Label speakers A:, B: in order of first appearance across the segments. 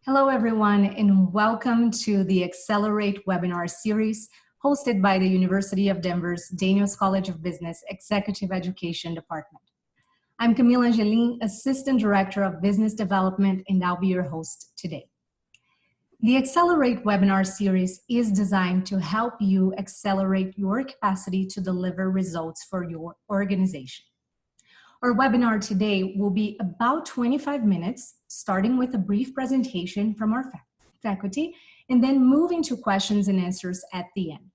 A: Hello, everyone, and welcome to the Accelerate webinar series hosted by the University of Denver's Daniels College of Business Executive Education Department. I'm Camille Angelin, Assistant Director of Business Development, and I'll be your host today. The Accelerate webinar series is designed to help you accelerate your capacity to deliver results for your organization. Our webinar today will be about 25 minutes, starting with a brief presentation from our faculty, and then moving to questions and answers at the end.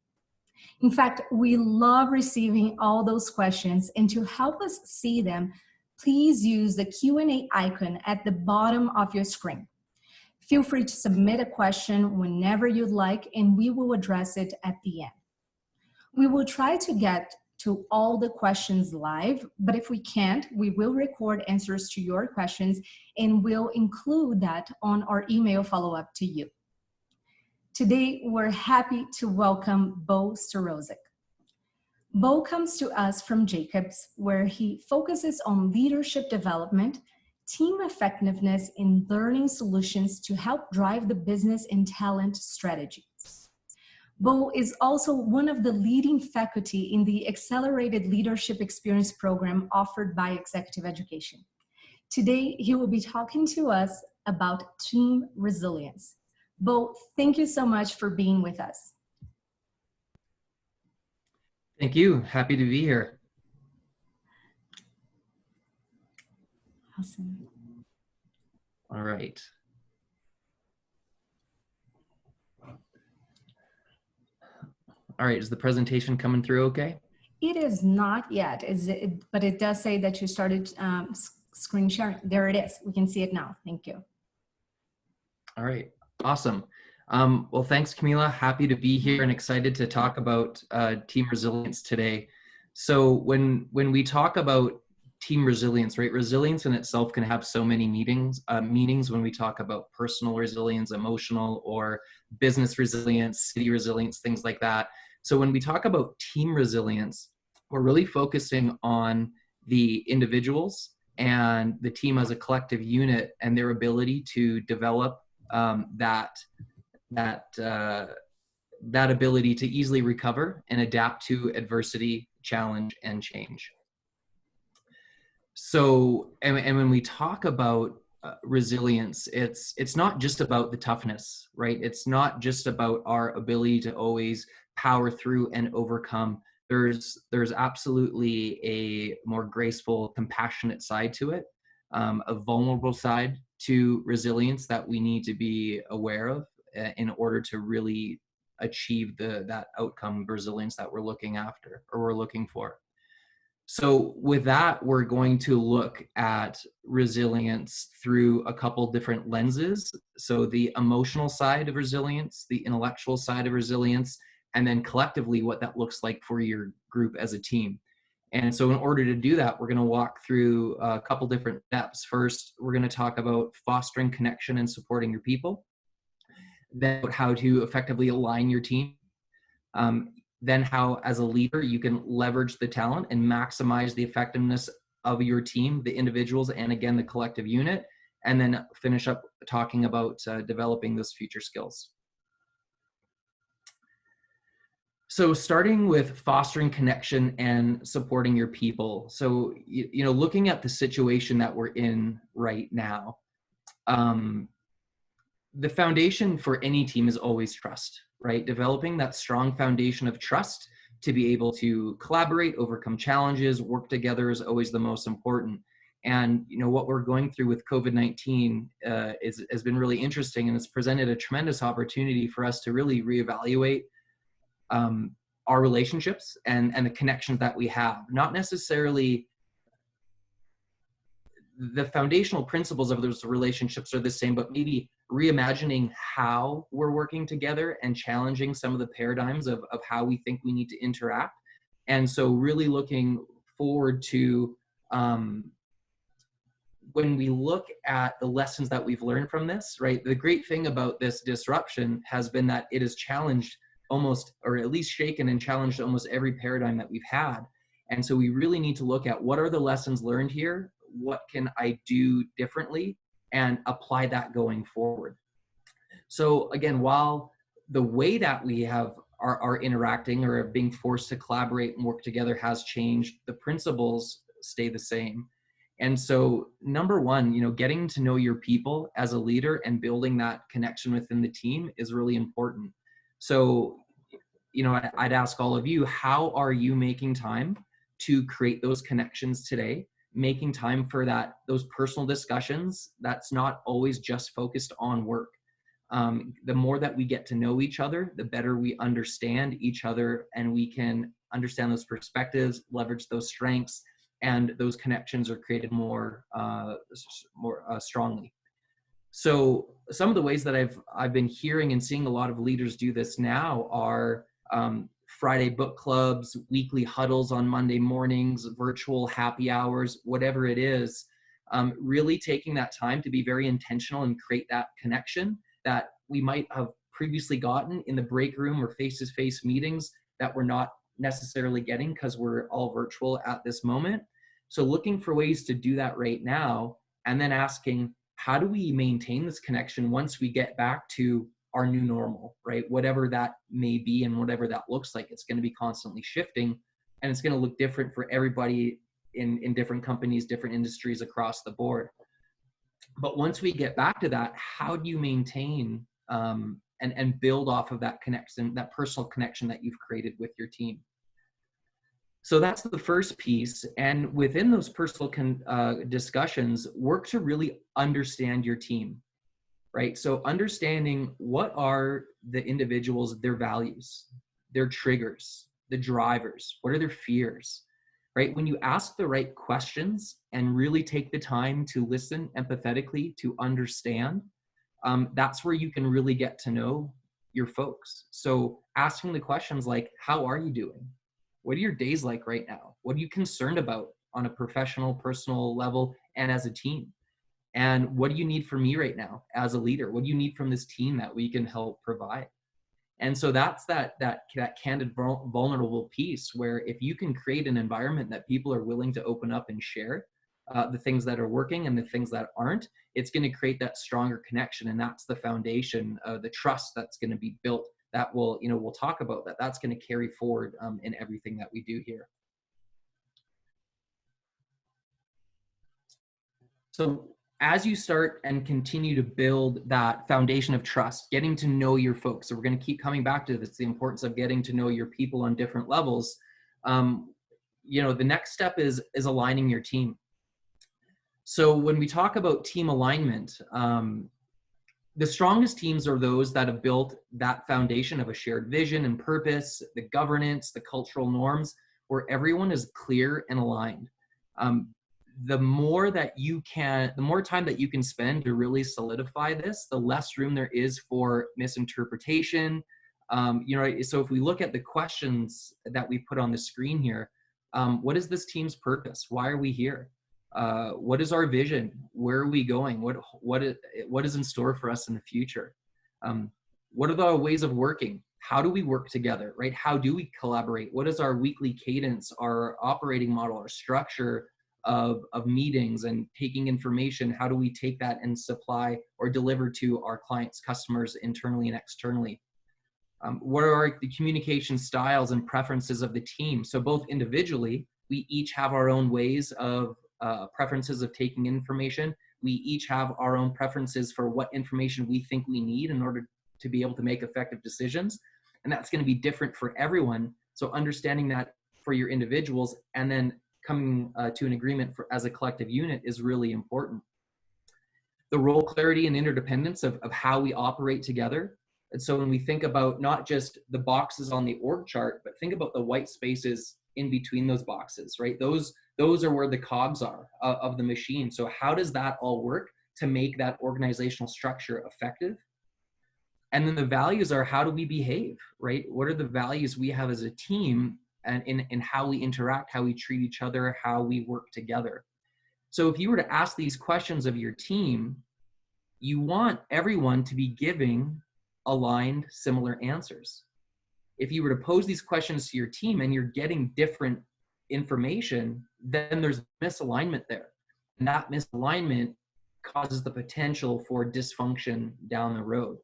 A: In fact, we love receiving all those questions, and to help us see them, please use the Q&A icon at the bottom of your screen. Feel free to submit a question whenever you'd like, and we will address it at the end. We will try to get to all the questions live, but if we can't, we will record answers to your questions and we'll include that on our email follow-up to you. Today, we're happy to welcome Bo Storozuk. Bo comes to us from Jacobs, where he focuses on leadership development, team effectiveness, and learning solutions to help drive the business and talent strategy. Bo is also one of the leading faculty in the Accelerated Leadership Experience program offered by Executive Education. Today, he will be talking to us about team resilience. Bo, thank you so much for being with us.
B: Thank you. Happy to be here.
A: Awesome.
B: All right. All right, is the presentation coming through okay?
A: It is not yet, but it does say that you started screen sharing. There it is. We can see it now. Thank you.
B: All right, awesome. Well, thanks, Camila. Happy to be here and excited to talk about team resilience today. So when we talk about team resilience, right? Resilience in itself can have so many meanings when we talk about personal resilience, emotional, or business resilience, city resilience, things like that. So when we talk about team resilience, we're really focusing on the individuals and the team as a collective unit and their ability to develop that ability to easily recover and adapt to adversity, challenge, and change. So, and when we talk about resilience, it's not just about the toughness, right? It's not just about our ability to always power through and overcome. There's absolutely a more graceful, compassionate side to it, a vulnerable side to resilience that we need to be aware of in order to really achieve that outcome resilience that we're looking after or we're looking for. So with that, we're going to look at resilience through a couple different lenses. So the emotional side of resilience, the intellectual side of resilience, and then collectively what that looks like for your group as a team. And so in order to do that, we're going to walk through a couple different steps. First, we're going to talk about fostering connection and supporting your people. Then how to effectively align your team. Then how, as a leader, you can leverage the talent and maximize the effectiveness of your team, the individuals, and again, the collective unit, and then finish up talking about developing those future skills. So starting with fostering connection and supporting your people. So, looking at the situation that we're in right now, the foundation for any team is always trust, right? Developing that strong foundation of trust to be able to collaborate, overcome challenges, work together is always the most important. And what we're going through with COVID-19 has been really interesting, and it's presented a tremendous opportunity for us to really reevaluate our relationships and the connections that we have. Not necessarily the foundational principles of those relationships are the same, but maybe reimagining how we're working together and challenging some of the paradigms of how we think we need to interact. And so really looking forward to when we look at the lessons that we've learned from this, right? The great thing about this disruption has been that it has challenged almost, or at least shaken and challenged almost every paradigm that we've had. And so we really need to look at what are the lessons learned here? What can I do differently and apply that going forward? So again, while the way that we are interacting or are being forced to collaborate and work together has changed, the principles stay the same. And so number one, getting to know your people as a leader and building that connection within the team is really important. So, I'd ask all of you, how are you making time to create those connections today? Making time for those personal discussions that's not always just focused on work. The more that we get to know each other, the better we understand each other, and we can understand those perspectives, leverage those strengths, and those connections are created more strongly. So some of the ways that I've been hearing and seeing a lot of leaders do this now are Friday book clubs, weekly huddles on Monday mornings, virtual happy hours, whatever it is. Really taking that time to be very intentional and create that connection that we might have previously gotten in the break room or face-to-face meetings that we're not necessarily getting because we're all virtual at this moment. So looking for ways to do that right now, and then asking, how do we maintain this connection once we get back to our new normal, right? Whatever that may be and whatever that looks like, it's going to be constantly shifting, and it's going to look different for everybody in different companies, different industries across the board. But once we get back to that, how do you maintain and build off of that connection, that personal connection that you've created with your team? So that's the first piece. And within those personal discussions, work to really understand your team, right? So understanding what are the individuals, their values, their triggers, the drivers, what are their fears, right? When you ask the right questions and really take the time to listen empathetically, to understand, that's where you can really get to know your folks. So asking the questions like, how are you doing? What are your days like right now? What are you concerned about on a professional, personal level and as a team? And what do you need from me right now as a leader? What do you need from this team that we can help provide? And so that's that candid, vulnerable piece where if you can create an environment that people are willing to open up and share the things that are working and the things that aren't, it's going to create that stronger connection. And that's the foundation of the trust that's going to be built that we'll talk about that's going to carry forward in everything that we do here. So as you start and continue to build that foundation of trust, getting to know your folks, so we're going to keep coming back to this, the importance of getting to know your people on different levels. The next step is aligning your team. So when we talk about team alignment, the strongest teams are those that have built that foundation of a shared vision and purpose, the governance, the cultural norms, where everyone is clear and aligned. The more time that you can spend to really solidify this, the less room there is for misinterpretation. So if we look at the questions that we put on the screen here, what is this team's purpose? Why are we here? What is our vision? Where are we going? What is in store for us in the future? What are the ways of working? How do we work together, right? How do we collaborate? What is our weekly cadence, our operating model, our structure of meetings and taking information? How do we take that and supply or deliver to our clients, customers, internally and externally? What are the communication styles and preferences of the team? So both individually, we each have our own ways of preferences of taking information. We each have our own preferences for what information we think we need in order to be able to make effective decisions. And that's going to be different for everyone. So understanding that for your individuals and then coming to an agreement as a collective unit is really important. The role clarity and interdependence of how we operate together. And so when we think about not just the boxes on the org chart, but think about the white spaces in between those boxes, right? Those are where the cogs are of the machine. So how does that all work to make that organizational structure effective? And then the values are, how do we behave, right? What are the values we have as a team and in how we interact, how we treat each other, how we work together? So if you were to ask these questions of your team, you want everyone to be giving aligned, similar answers. If you were to pose these questions to your team and you're getting different information, then there's misalignment there. And that misalignment causes the potential for dysfunction down the road.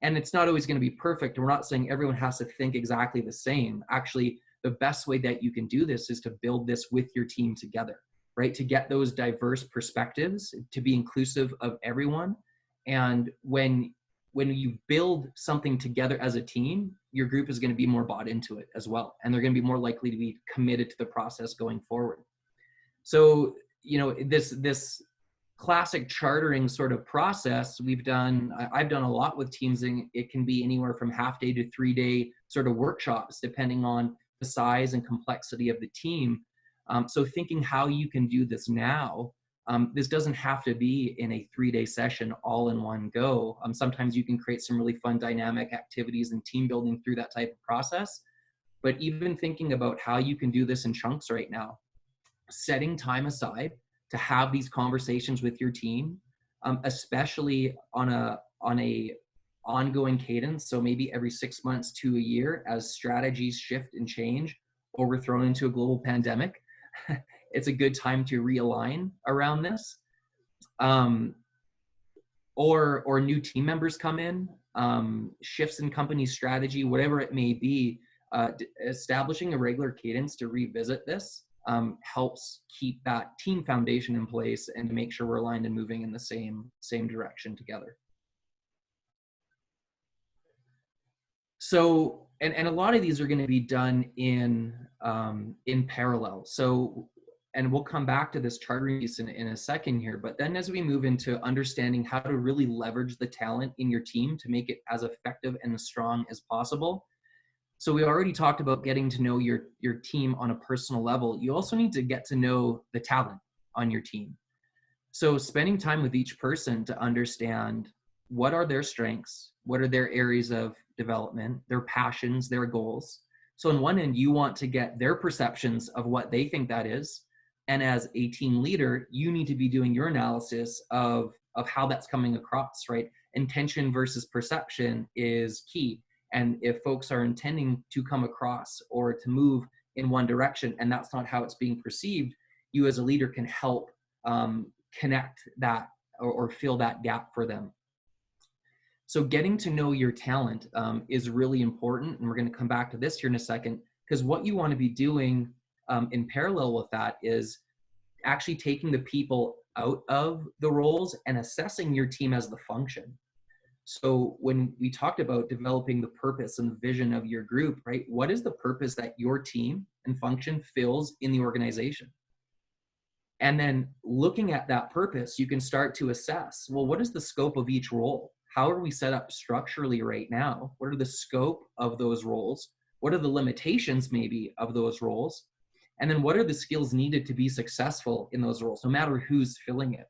B: And it's not always going to be perfect. We're not saying everyone has to think exactly the same. Actually, the best way that you can do this is to build this with your team together, right? To get those diverse perspectives, to be inclusive of everyone. And when you build something together as a team, your group is going to be more bought into it as well. And they're going to be more likely to be committed to the process going forward. So, you know, this classic chartering sort of process I've done a lot with teams, and it can be anywhere from half day to 3-day sort of workshops, depending on the size and complexity of the team. So thinking how you can do this now, this doesn't have to be in a 3-day session all in one go. Sometimes you can create some really fun dynamic activities and team building through that type of process. But even thinking about how you can do this in chunks right now, setting time aside to have these conversations with your team, especially on a ongoing cadence. So maybe every 6 months to a year, as strategies shift and change, or we're thrown into a global pandemic, it's a good time to realign around this. Or new team members come in, shifts in company strategy, whatever it may be, establishing a regular cadence to revisit this helps keep that team foundation in place and to make sure we're aligned and moving in the same direction together. So, and a lot of these are going to be done in parallel. So, and we'll come back to this chartering piece in a second here, but then as we move into understanding how to really leverage the talent in your team to make it as effective and as strong as possible. So we already talked about getting to know your team on a personal level. You also need to get to know the talent on your team. So spending time with each person to understand what are their strengths, what are their areas of development, their passions, their goals. So on one end, you want to get their perceptions of what they think that is. And as a team leader, you need to be doing your analysis of how that's coming across, right? Intention versus perception is key. And if folks are intending to come across or to move in one direction, and that's not how it's being perceived, you as a leader can help connect that or fill that gap for them. So getting to know your talent is really important. And we're going to come back to this here in a second, because what you want to be doing in parallel with that is actually taking the people out of the roles and assessing your team as the function. So when we talked about developing the purpose and the vision of your group, right? What is the purpose that your team and function fills in the organization? And then looking at that purpose, you can start to assess, well, what is the scope of each role? How are we set up structurally right now? What are the scope of those roles? What are the limitations maybe of those roles? And then what are the skills needed to be successful in those roles, no matter who's filling it?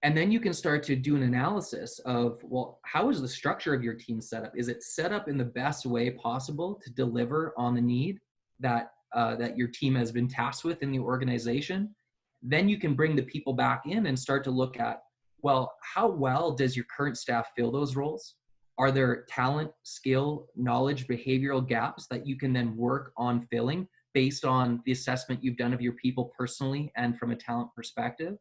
B: And then you can start to do an analysis of, well, how is the structure of your team set up? Is it set up in the best way possible to deliver on the need that your team has been tasked with in the organization? Then you can bring the people back in and start to look at, well, how well does your current staff fill those roles? Are there talent, skill, knowledge, behavioral gaps that you can then work on filling based on the assessment you've done of your people personally and from a talent perspective?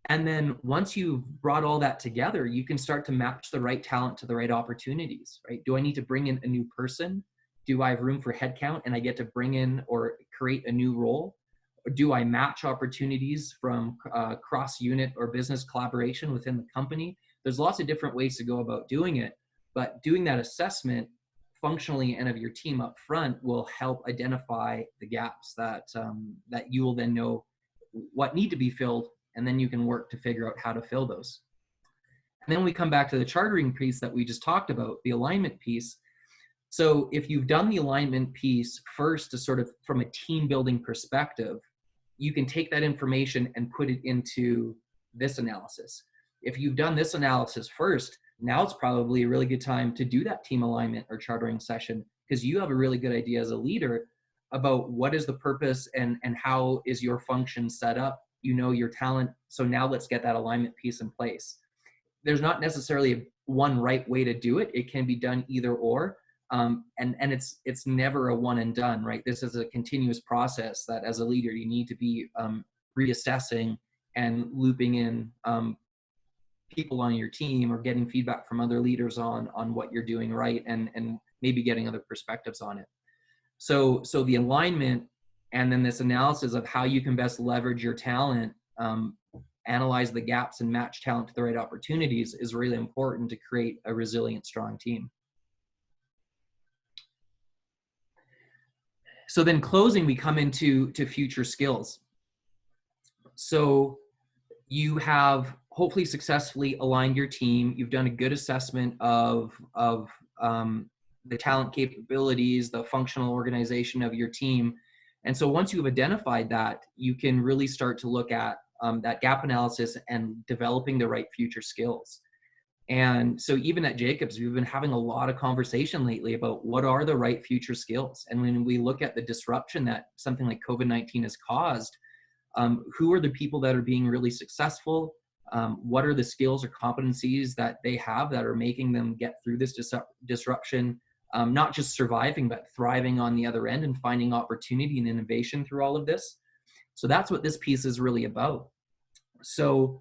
B: And then once you've brought all that together, you can start to match the right talent to the right opportunities, right? Do I need to bring in a new person? Do I have room for headcount and I get to bring in or create a new role? Or do I match opportunities from cross-unit or business collaboration within the company? There's lots of different ways to go about doing it, but doing that assessment functionally and of your team up front will help identify the gaps that you will then know what need to be filled, and then you can work to figure out how to fill those. And then we come back to the chartering piece that we just talked about, the alignment piece. So if you've done the alignment piece first to sort of from a team building perspective, you can take that information and put it into this analysis. If you've done this analysis first, now it's probably a really good time to do that team alignment or chartering session, because you have a really good idea as a leader about what is the purpose and how is your function set up. You know your talent, so now let's get that alignment piece in place. There's not necessarily one right way to do it. It can be done either or, and it's never a one and done, right? This is a continuous process that as a leader you need to be reassessing and looping in people on your team or getting feedback from other leaders on what you're doing right, and maybe getting other perspectives on it. So the alignment, and then this analysis of how you can best leverage your talent, analyze the gaps and match talent to the right opportunities, is really important to create a resilient, strong team. So then closing, we come into future skills. So you have hopefully successfully aligned your team. You've done a good assessment of the talent capabilities, the functional organization of your team. And so once you've identified that, you can really start to look at that gap analysis and developing the right future skills. And so even at Jacobs, we've been having a lot of conversation lately about what are the right future skills. And when we look at the disruption that something like COVID-19 has caused, who are the people that are being really successful? What are the skills or competencies that they have that are making them get through this disruption, not just surviving, but thriving on the other end and finding opportunity and innovation through all of this? So that's what this piece is really about. So,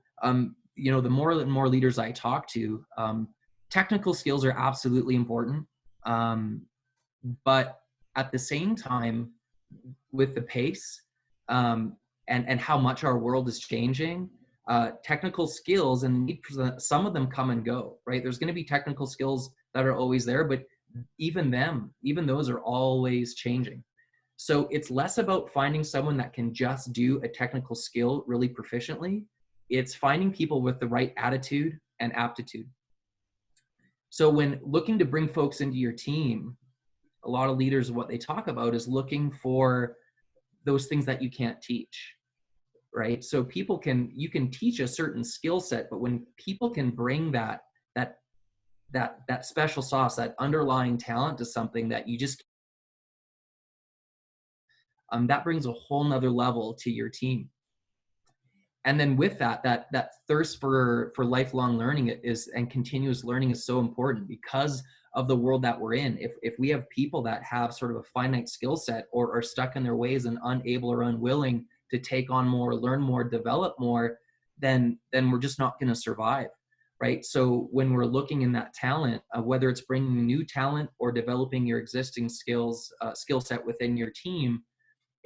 B: you know, the more and more leaders I talk to, technical skills are absolutely important. But at the same time, with the pace and how much our world is changing, technical skills and some of them come and go, right? There's going to be technical skills that are always there, but even those are always changing. So it's less about finding someone that can just do a technical skill really proficiently. It's finding people with the right attitude and aptitude. So when looking to bring folks into your team, a lot of leaders, what they talk about is looking for those things that you can't teach, right? So you can teach a certain skill set, but when people can bring that special sauce, that underlying talent to something that you just, that brings a whole nother level to your team. And then with that thirst for lifelong learning and continuous learning is so important because of the world that we're in. If we have people that have sort of a finite skill set or are stuck in their ways and unable or unwilling to take on more, learn more, develop more, then we're just not going to survive, right? So when we're looking in that talent, whether it's bringing new talent or developing your existing skill set within your team,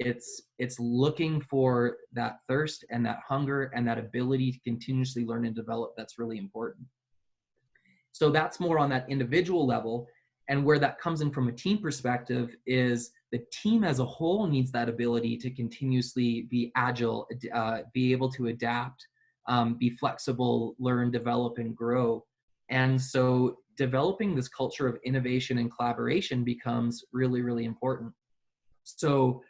B: it's looking for that thirst and that hunger and that ability to continuously learn and develop. That's really important. So that's more on that individual level. And where that comes in from a team perspective is the team as a whole needs that ability to continuously be agile, be able to adapt, be flexible, learn, develop, and grow. And so developing this culture of innovation and collaboration becomes really, really important. So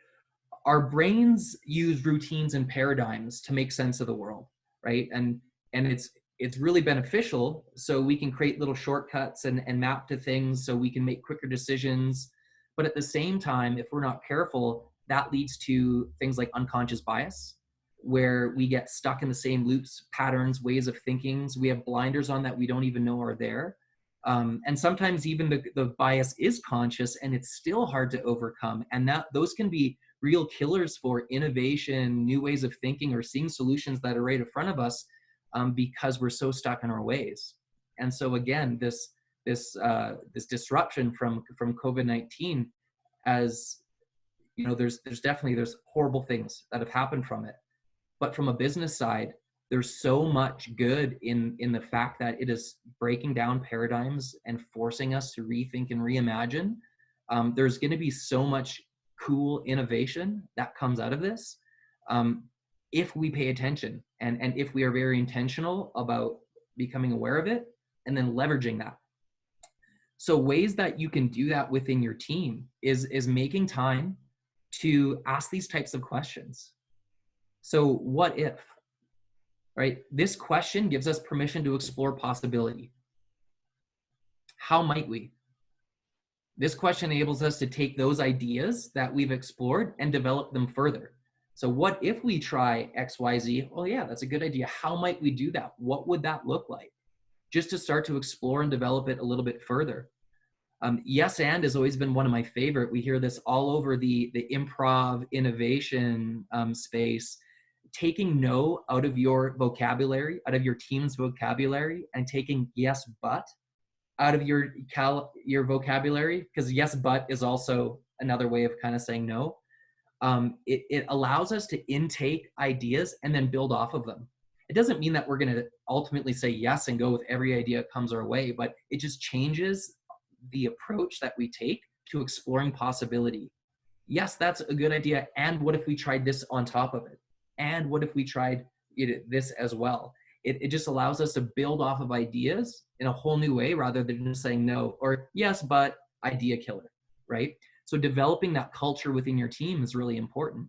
B: our brains use routines and paradigms to make sense of the world, right? And it's really beneficial, so we can create little shortcuts and map to things so we can make quicker decisions. But at the same time, if we're not careful, that leads to things like unconscious bias, where we get stuck in the same loops, patterns, ways of thinking. We have blinders on that we don't even know are there. And sometimes even the bias is conscious and it's still hard to overcome. And those can be real killers for innovation, new ways of thinking, or seeing solutions that are right in front of us, because we're so stuck in our ways. And so again, this disruption from COVID-19, as you know, there's horrible things that have happened from it. But from a business side, there's so much good in the fact that it is breaking down paradigms and forcing us to rethink and reimagine. There's going to be so much cool innovation that comes out of this, if we pay attention and if we are very intentional about becoming aware of it and then leveraging that. So ways that you can do that within your team is making time to ask these types of questions. So what if, right? This question gives us permission to explore possibility. How might we? This question enables us to take those ideas that we've explored and develop them further. So what if we try X, Y, Z? Oh yeah, that's a good idea. How might we do that? What would that look like? Just to start to explore and develop it a little bit further. Yes and has always been one of my favorite. We hear this all over the improv innovation space. taking no out of your vocabulary, out of your team's vocabulary, and taking yes, but out of your vocabulary, because yes, but is also another way of kind of saying no. It allows us to intake ideas and then build off of them. It doesn't mean that we're going to ultimately say yes and go with every idea that comes our way, but it just changes the approach that we take to exploring possibility. Yes, that's a good idea. And what if we tried this on top of it? And what if we tried this as well? It just allows us to build off of ideas in a whole new way rather than just saying no or yes, but idea killer, right? So developing that culture within your team is really important.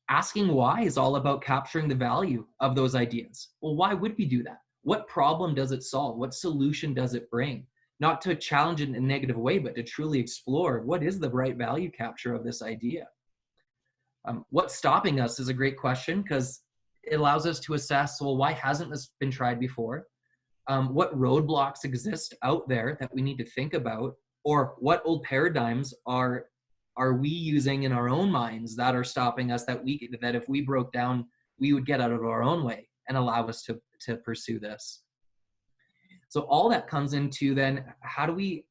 B: Asking why is all about capturing the value of those ideas. Well, why would we do that? What problem does it solve? What solution does it bring? Not to challenge it in a negative way, but to truly explore what is the right value capture of this idea. What's stopping us is a great question, because it allows us to assess, well, why hasn't this been tried before? What roadblocks exist out there that we need to think about? Or what old paradigms are we using in our own minds that are stopping us, that if we broke down, we would get out of our own way and allow us to pursue this? So all that comes into then, how do we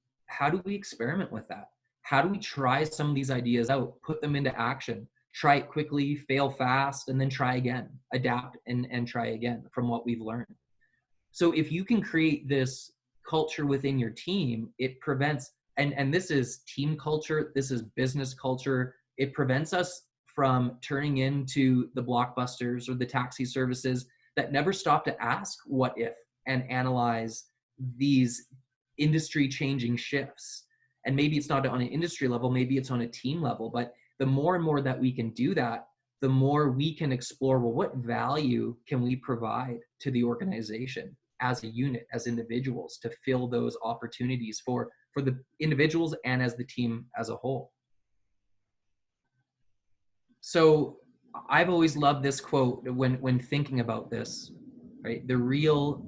B: experiment with that? How do we try some of these ideas out, put them into action, try it quickly, fail fast, and then try again, adapt and try again from what we've learned? So if you can create this culture within your team, it prevents, and this is team culture, this is business culture, it prevents us from turning into the Blockbusters or the taxi services that never stop to ask what if and analyze these industry changing shifts. And maybe it's not on an industry level, maybe it's on a team level, but the more and more that we can do that, the more we can explore, well, what value can we provide to the organization as a unit, as individuals, to fill those opportunities for the individuals and as the team as a whole. So I've always loved this quote when thinking about this, right? The real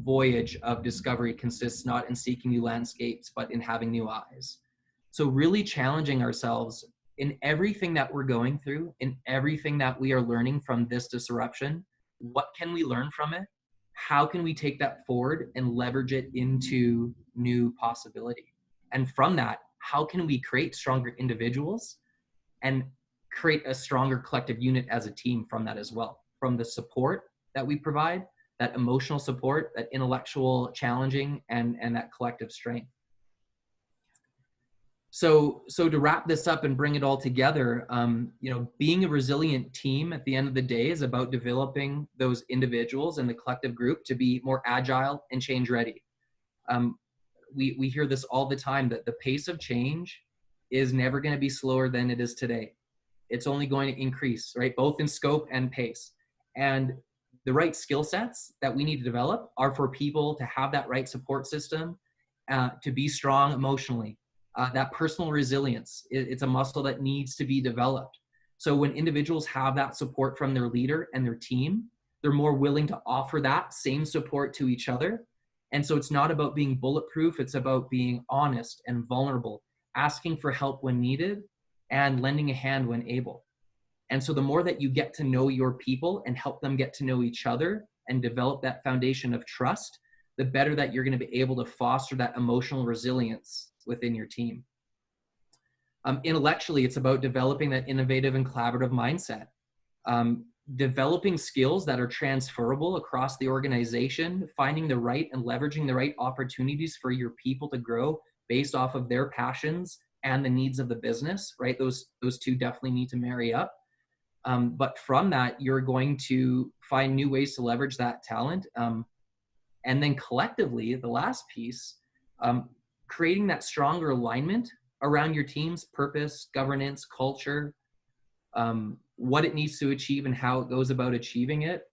B: voyage of discovery consists not in seeking new landscapes, but in having new eyes. So really challenging ourselves in everything that we're going through, in everything that we are learning from this disruption. What can we learn from it? How can we take that forward and leverage it into new possibility? And from that, how can we create stronger individuals and create a stronger collective unit as a team from that as well? From the support that we provide, that emotional support, that intellectual challenging, and that collective strength. So to wrap this up and bring it all together, being a resilient team at the end of the day is about developing those individuals and the collective group to be more agile and change ready. We hear this all the time, that the pace of change is never going to be slower than it is today. It's only going to increase, right? Both in scope and pace. And the right skill sets that we need to develop are for people to have that right support system, to be strong emotionally. That personal resilience, it's a muscle that needs to be developed. So when individuals have that support from their leader and their team, they're more willing to offer that same support to each other. And so it's not about being bulletproof, it's about being honest and vulnerable, asking for help when needed, and lending a hand when able. And so the more that you get to know your people and help them get to know each other and develop that foundation of trust, the better that you're going to be able to foster that emotional resilience within your team. Intellectually, it's about developing that innovative and collaborative mindset, developing skills that are transferable across the organization, finding the right and leveraging the right opportunities for your people to grow based off of their passions and the needs of the business, right? Those two definitely need to marry up. But from that, you're going to find new ways to leverage that talent. And then collectively, the last piece, creating that stronger alignment around your team's purpose, governance, culture, what it needs to achieve and how it goes about achieving it.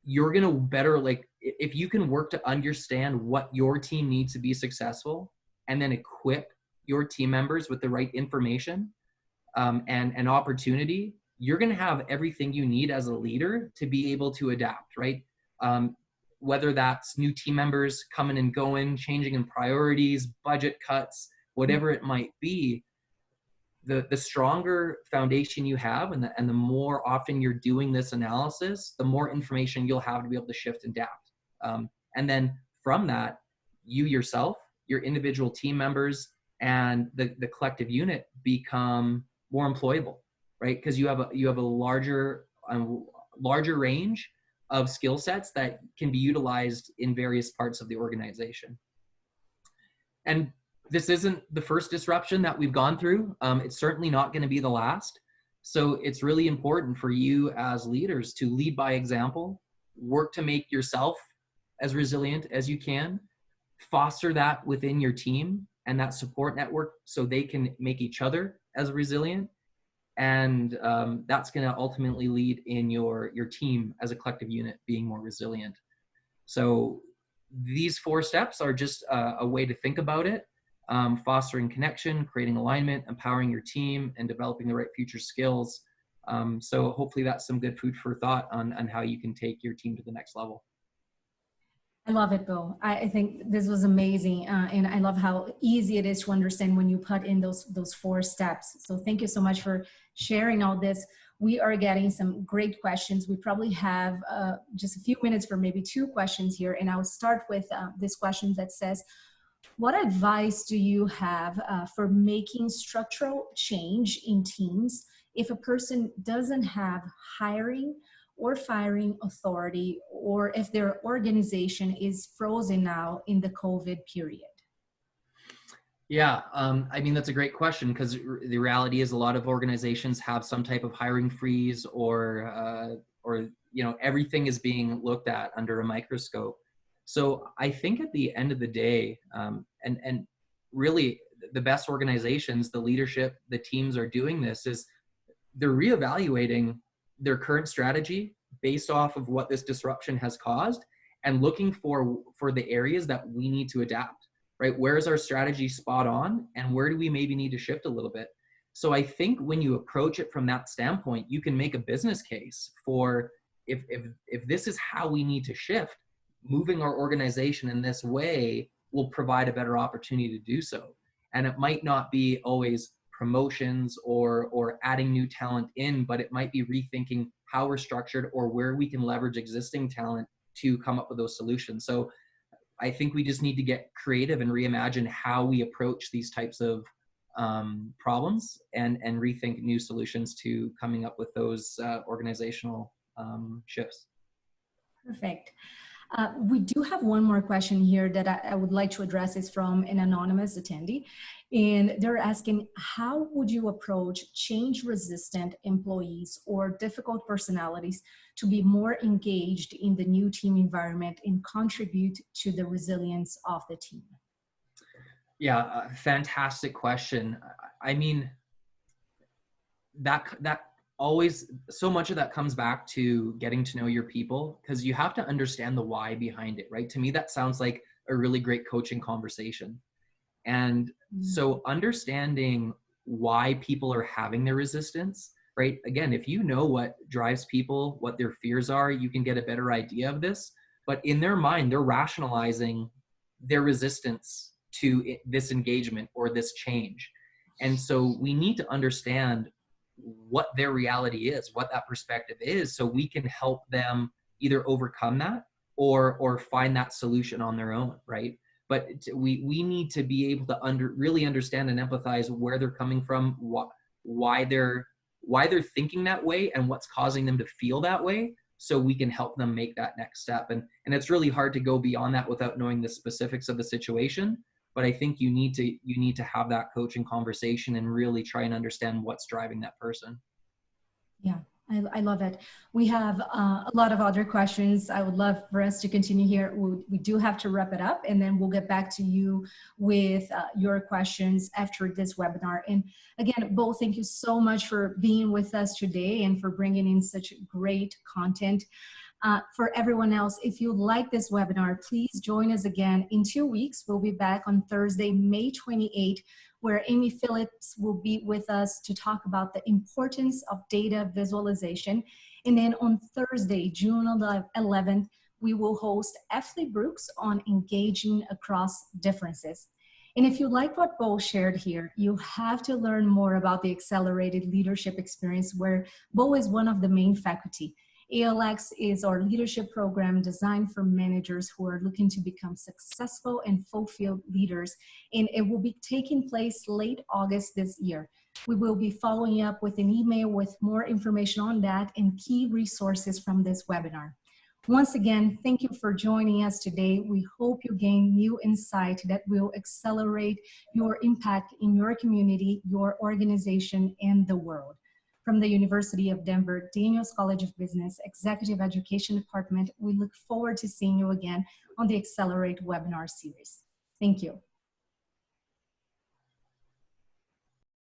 B: You're going to better, if you can work to understand what your team needs to be successful and then equip your team members with the right information and opportunity, you're going to have everything you need as a leader to be able to adapt, right? Whether that's new team members coming and going, changing in priorities, budget cuts, whatever it might be, the stronger foundation you have, and the more often you're doing this analysis, the more information you'll have to be able to shift and adapt. And then from that, you yourself, your individual team members, and the collective unit become more employable, right? Because you have a larger range of skill sets that can be utilized in various parts of the organization. And this isn't the first disruption that we've gone through. It's certainly not going to be the last. So it's really important for you as leaders to lead by example, work to make yourself as resilient as you can, foster that within your team and that support network so they can make each other as resilient. And that's going to ultimately lead in your team as a collective unit being more resilient. So these 4 steps are just a way to think about it. Fostering connection, creating alignment, empowering your team, and developing the right future skills. So hopefully that's some good food for thought on how you can take your team to the next level.
A: I love it, Bo. I think this was amazing. And I love how easy it is to understand when you put in those 4 steps. So thank you so much for sharing all this. We are getting some great questions. We probably have just a few minutes for maybe 2 questions here. And I'll start with this question that says, what advice do you have for making structural change in teams if a person doesn't have hiring or firing authority, or if their organization is frozen now in the COVID period?
B: Yeah, I mean, that's a great question, because the reality is a lot of organizations have some type of hiring freeze, or everything is being looked at under a microscope. So I think at the end of the day, and really the best organizations, the leadership, the teams are doing this, is they're reevaluating their current strategy based off of what this disruption has caused, and looking for the areas that we need to adapt, right? Where is our strategy spot on, and where do we maybe need to shift a little bit? So I think when you approach it from that standpoint, you can make a business case for if this is how we need to shift, moving our organization in this way will provide a better opportunity to do so. And it might not be always promotions or adding new talent in, but it might be rethinking how we're structured or where we can leverage existing talent to come up with those solutions. So I think we just need to get creative and reimagine how we approach these types of problems, and rethink new solutions to coming up with those organizational shifts.
A: Perfect. We do have one more question here that I would like to address. Is from an anonymous attendee. And they're asking, how would you approach change-resistant employees or difficult personalities to be more engaged in the new team environment and contribute to the resilience of the team?
B: Yeah, fantastic question. I mean, that always, so much of that comes back to getting to know your people, because you have to understand the why behind it, right? To me, that sounds like a really great coaching conversation. And so understanding why people are having their resistance, right? Again, if you know what drives people, what their fears are, you can get a better idea of this. But in their mind, they're rationalizing their resistance to this engagement or this change. And so we need to understand what their reality is, what that perspective is, so we can help them either overcome that or find that solution on their own, right? But we need to be able to really understand and empathize where they're coming from, why they're thinking that way, and what's causing them to feel that way, so we can help them make that next step. And it's really hard to go beyond that without knowing the specifics of the situation. But I think you need to have that coaching conversation and really try and understand what's driving that person.
A: Yeah, I love it. We have a lot of other questions. I would love for us to continue here. We do have to wrap it up, and then we'll get back to you with your questions after this webinar. And again, Bo, thank you so much for being with us today and for bringing in such great content. For everyone else, if you like this webinar, please join us again in 2 weeks. We'll be back on Thursday, May 28th, where Amy Phillips will be with us to talk about the importance of data visualization. And then on Thursday, June 11th, we will host Ashley Brooks on engaging across differences. And if you like what Bo shared here, you have to learn more about the Accelerated Leadership Experience, where Bo is one of the main faculty. ALX is our leadership program designed for managers who are looking to become successful and fulfilled leaders, and it will be taking place late August this year. We will be following up with an email with more information on that and key resources from this webinar. Once again, thank you for joining us today. We hope you gain new insight that will accelerate your impact in your community, your organization, and the world. From the University of Denver, Daniels College of Business, Executive Education Department, we look forward to seeing you again on the Accelerate webinar series. Thank you.